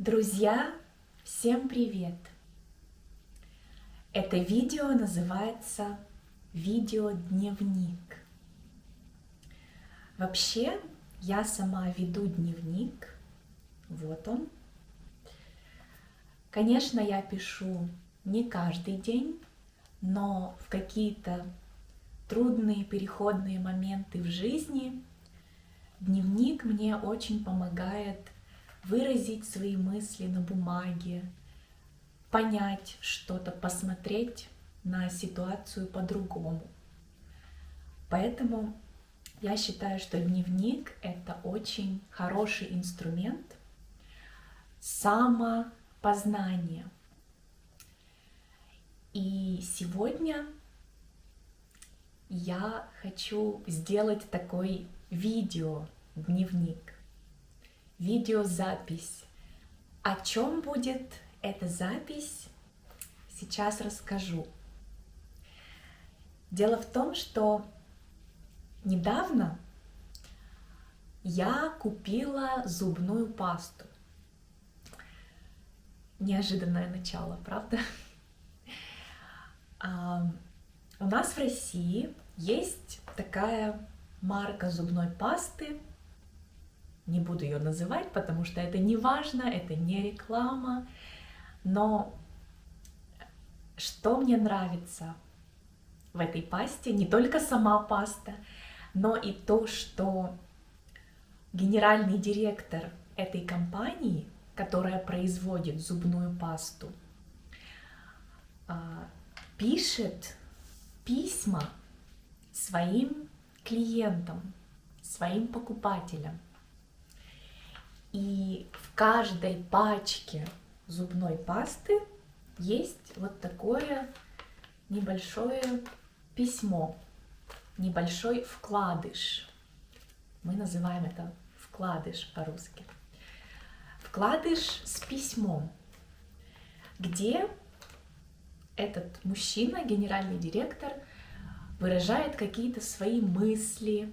Друзья, всем привет! Это видео называется «Видеодневник». Вообще, я сама веду дневник. Вот он. Конечно, я пишу не каждый день, но в какие-то трудные переходные моменты в жизни дневник мне очень помогает выразить свои мысли на бумаге, понять что-то, посмотреть на ситуацию по-другому. Поэтому я считаю, что дневник — это очень хороший инструмент самопознания. И сегодня я хочу сделать такой видеодневник, видеозапись. О чем будет эта запись, сейчас расскажу. Дело в том, что недавно я купила зубную пасту. Неожиданное начало, правда? У нас в России есть такая марка зубной пасты. Не буду ее называть, потому что это не важно, это не реклама. Но что мне нравится в этой пасте, не только сама паста, но и то, что генеральный директор этой компании, которая производит зубную пасту, пишет письма своим клиентам, своим покупателям. И в каждой пачке зубной пасты есть вот такое небольшое письмо, небольшой вкладыш. Мы называем это вкладыш по-русски. Вкладыш с письмом, где этот мужчина, генеральный директор, выражает какие-то свои мысли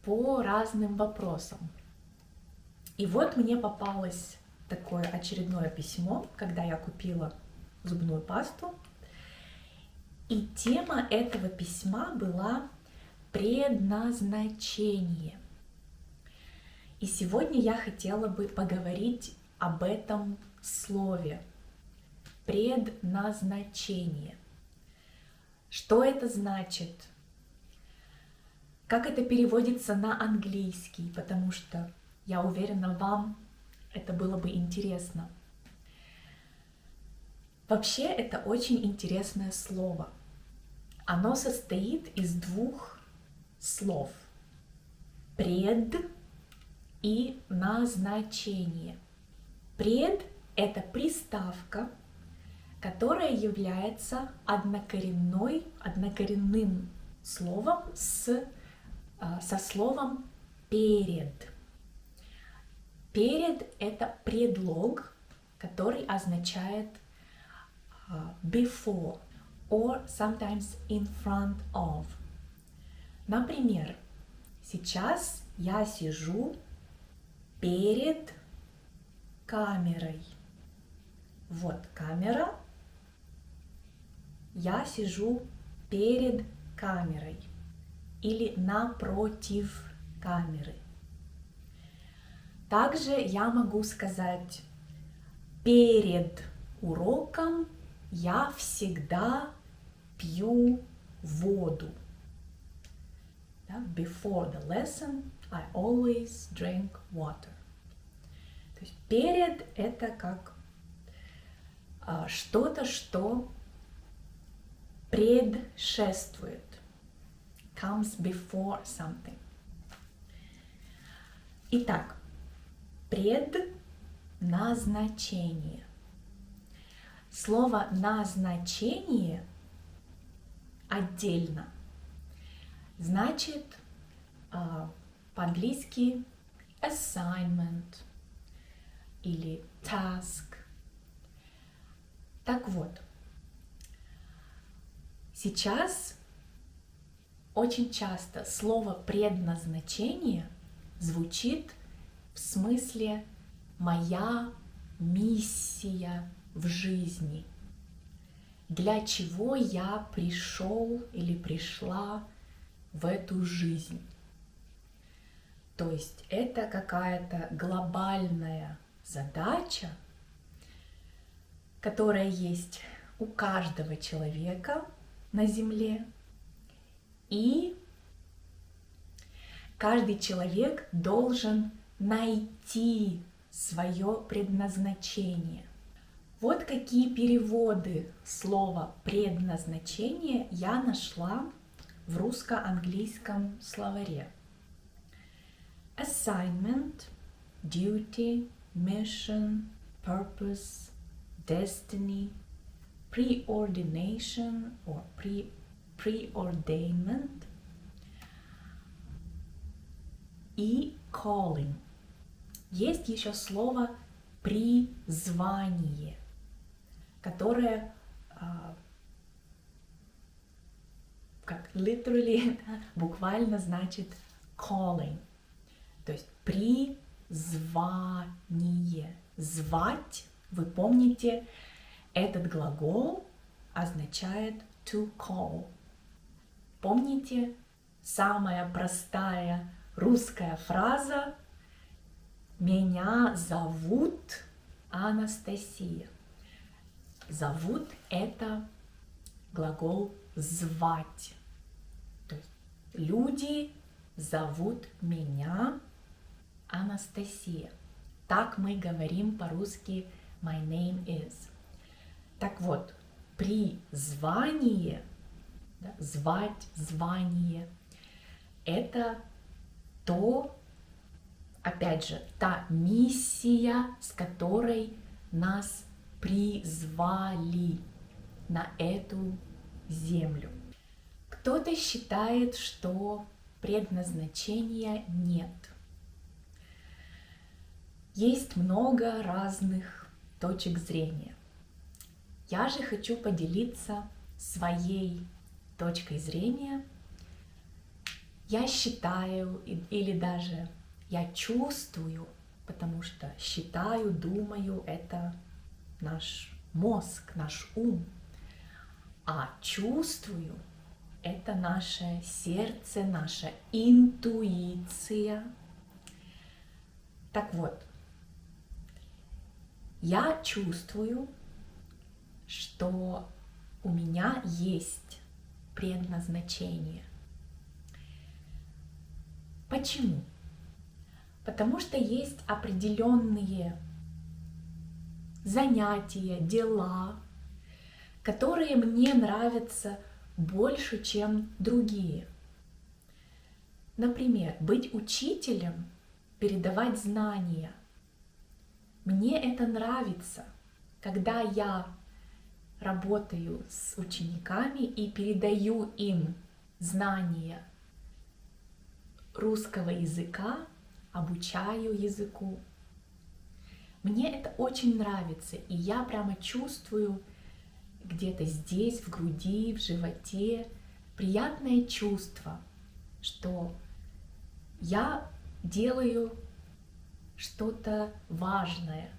по разным вопросам. И вот мне попалось такое очередное письмо, когда я купила зубную пасту. И тема этого письма была предназначение. И сегодня я хотела бы поговорить об этом слове. Предназначение. Что это значит? Как это переводится на английский? Потому что я уверена, вам это было бы интересно. Вообще, это очень интересное слово. Оно состоит из двух слов. Пред и назначение. Пред — это приставка, которая является однокоренным словом со словом перед. Перед — это предлог, который означает before or sometimes in front of. Например, сейчас я сижу перед камерой. Вот камера. Я сижу перед камерой или напротив камеры. Также я могу сказать: перед уроком я всегда пью воду. Before the lesson I always drink water. То есть перед — это как что-то, что предшествует. Comes before something. Итак, предназначение. Слово назначение отдельно значит по-английски assignment или task. Так вот, сейчас очень часто слово предназначение звучит в смысле моя миссия в жизни, для чего я пришел или пришла в эту жизнь. То есть это какая-то глобальная задача, которая есть у каждого человека на Земле, и каждый человек должен найти свое предназначение. Вот какие переводы слова «предназначение» я нашла в русско-английском словаре. Assignment, duty, mission, purpose, destiny, preordination or preordainment и calling. Есть еще слово призвание, которое как literally буквально значит calling, то есть призвание. Звать, вы помните, этот глагол означает to call. Помните, самая простая русская фраза «Меня зовут Анастасия». Зовут — это глагол звать. То есть люди зовут меня Анастасия. Так мы говорим по-русски my name is. Так вот, призвание, да, звать, звание — это то, опять же, та миссия, с которой нас призвали на эту землю. Кто-то считает, что предназначения нет. Есть много разных точек зрения. Я же хочу поделиться своей точкой зрения. Я считаю, или даже я чувствую, потому что считаю, думаю, это наш мозг, наш ум. А чувствую — это наше сердце, наша интуиция. Так вот, я чувствую, что у меня есть предназначение. Почему? Потому что есть определенные занятия, дела, которые мне нравятся больше, чем другие. Например, быть учителем, передавать знания. Мне это нравится, когда я работаю с учениками и передаю им знания русского языка, обучаю языку. Мне это очень нравится, и я прямо чувствую где-то здесь, в груди, в животе, приятное чувство, что я делаю что-то важное,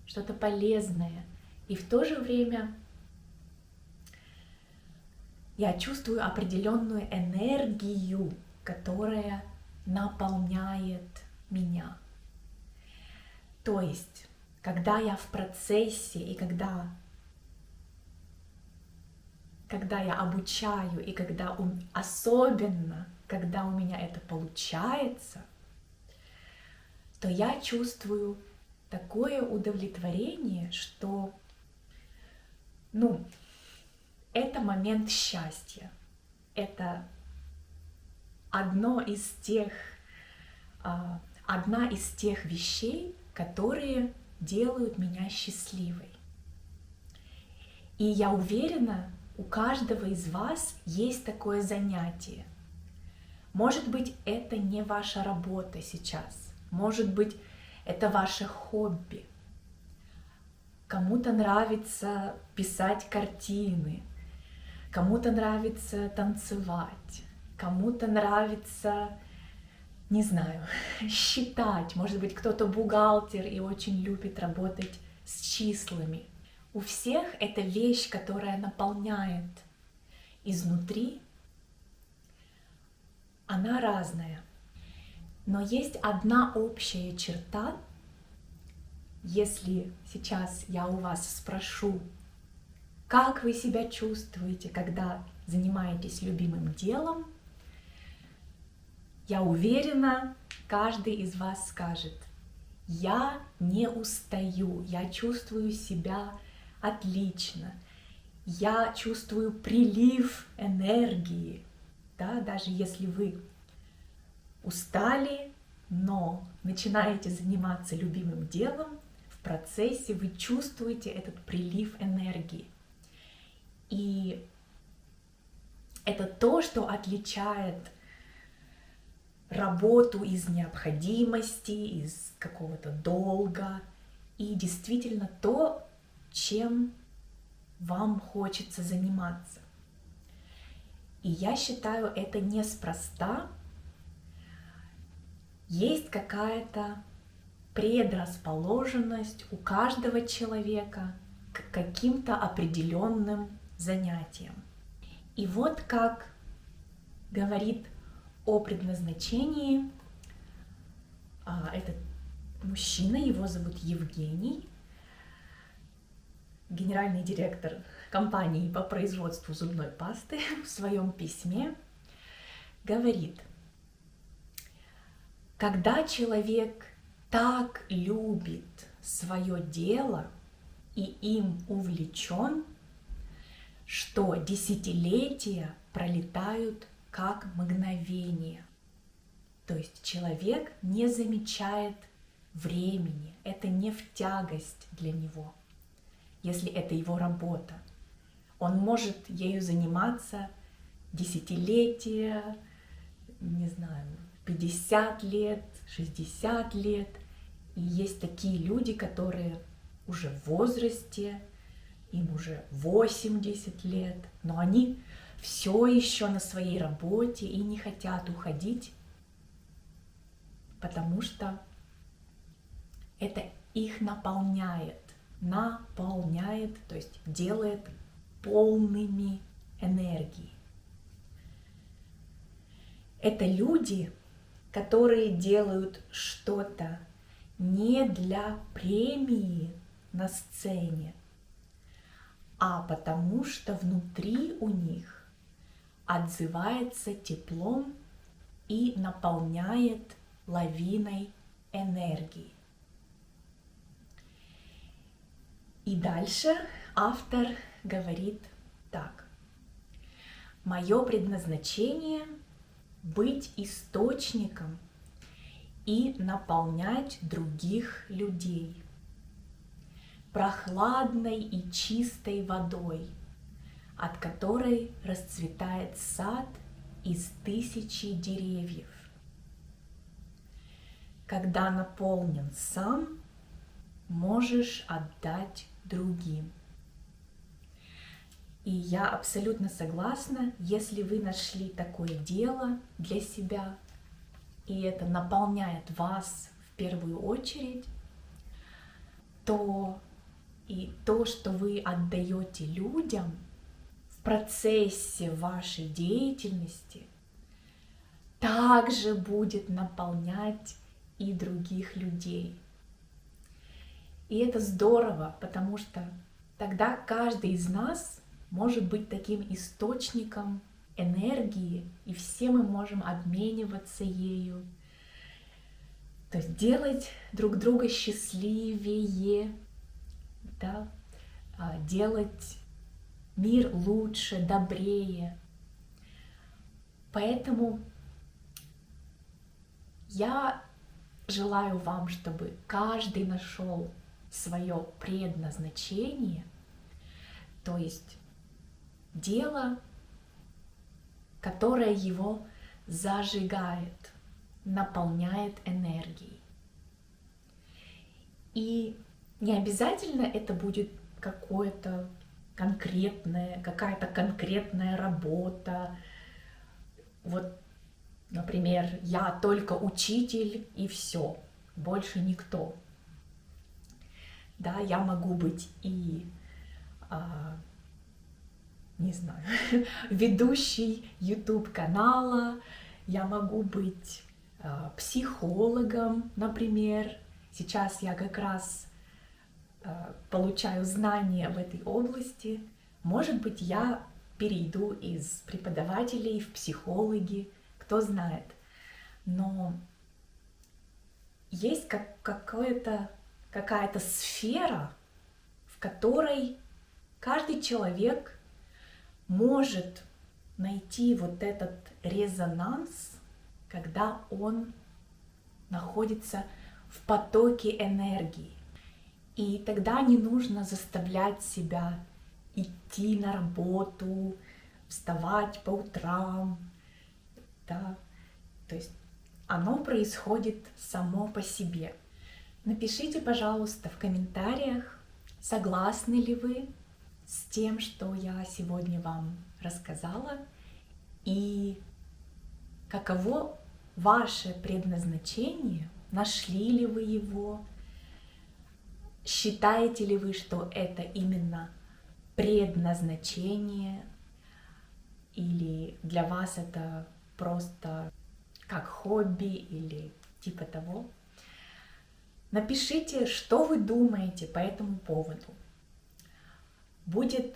что-то полезное, и в то же время я чувствую определенную энергию, которая наполняет меня. То есть, когда я в процессе и когда я обучаю, и особенно когда у меня это получается, то я чувствую такое удовлетворение, что, это момент счастья. Это одна из тех вещей, которые делают меня счастливой. И я уверена, у каждого из вас есть такое занятие. Может быть, это не ваша работа сейчас. Может быть, это ваше хобби. Кому-то нравится писать картины, кому-то нравится танцевать, кому-то нравится не знаю, считать. Может быть, кто-то бухгалтер и очень любит работать с числами. У всех это вещь, которая наполняет изнутри. Она разная. Но есть одна общая черта. Если сейчас я у вас спрошу, как вы себя чувствуете, когда занимаетесь любимым делом, я уверена, каждый из вас скажет: я не устаю, я чувствую себя отлично, я чувствую прилив энергии. Да, даже если вы устали, но начинаете заниматься любимым делом, в процессе вы чувствуете этот прилив энергии. И это то, что отличает работу из необходимости, из какого-то долга, и действительно то, чем вам хочется заниматься. И я считаю, это неспроста. Есть какая-то предрасположенность у каждого человека к каким-то определенным занятиям. И вот как говорит о предназначении этот мужчина, его зовут Евгений, генеральный директор компании по производству зубной пасты, в своем письме говорит: когда человек так любит свое дело и им увлечен, что десятилетия пролетают как мгновение. То есть человек не замечает времени, это не в тягость для него, если это его работа. Он может ею заниматься десятилетия, не знаю, 50 лет, 60 лет. И есть такие люди, которые уже в возрасте, им уже 80 лет, но они все еще на своей работе и не хотят уходить, потому что это их наполняет, то есть делает полными энергии. Это люди, которые делают что-то не для премии на сцене, а потому что внутри у них отзывается теплом и наполняет лавиной энергии. И дальше автор говорит так: мое предназначение — быть источником и наполнять других людей прохладной и чистой водой, от которой расцветает сад из 1000 деревьев. Когда наполнен сам, можешь отдать другим. И я абсолютно согласна, если вы нашли такое дело для себя, и это наполняет вас в первую очередь, то и то, что вы отдаете людям в процессе вашей деятельности, также будет наполнять и других людей. И это здорово, потому что тогда каждый из нас может быть таким источником энергии, и все мы можем обмениваться ею, то есть делать друг друга счастливее, да? Делать мир лучше, добрее. Поэтому я желаю вам, чтобы каждый нашел свое предназначение, то есть дело, которое его зажигает, наполняет энергией. И не обязательно это будет какая-то конкретная работа. Вот Например, я только учитель и все, больше никто. Да, я могу быть и, не знаю, ведущей YouTube канала, я могу быть психологом, например. Сейчас я как раз получаю знания в этой области. Может быть, я перейду из преподавателей в психологи, кто знает. Но есть какая-то сфера, в которой каждый человек может найти вот этот резонанс, когда он находится в потоке энергии. И тогда не нужно заставлять себя идти на работу, вставать по утрам, да, то есть оно происходит само по себе. Напишите, пожалуйста, в комментариях, согласны ли вы с тем, что я сегодня вам рассказала, и каково ваше предназначение, нашли ли вы его, считаете ли вы, что это именно предназначение, или для вас это просто как хобби или типа того. Напишите, что вы думаете по этому поводу. Будет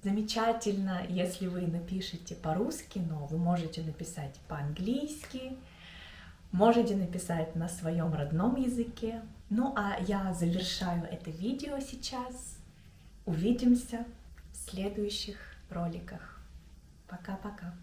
замечательно, если вы напишите по-русски, но вы можете написать по-английски, можете написать на своем родном языке. Ну а я завершаю это видео сейчас. Увидимся в следующих роликах. Пока-пока.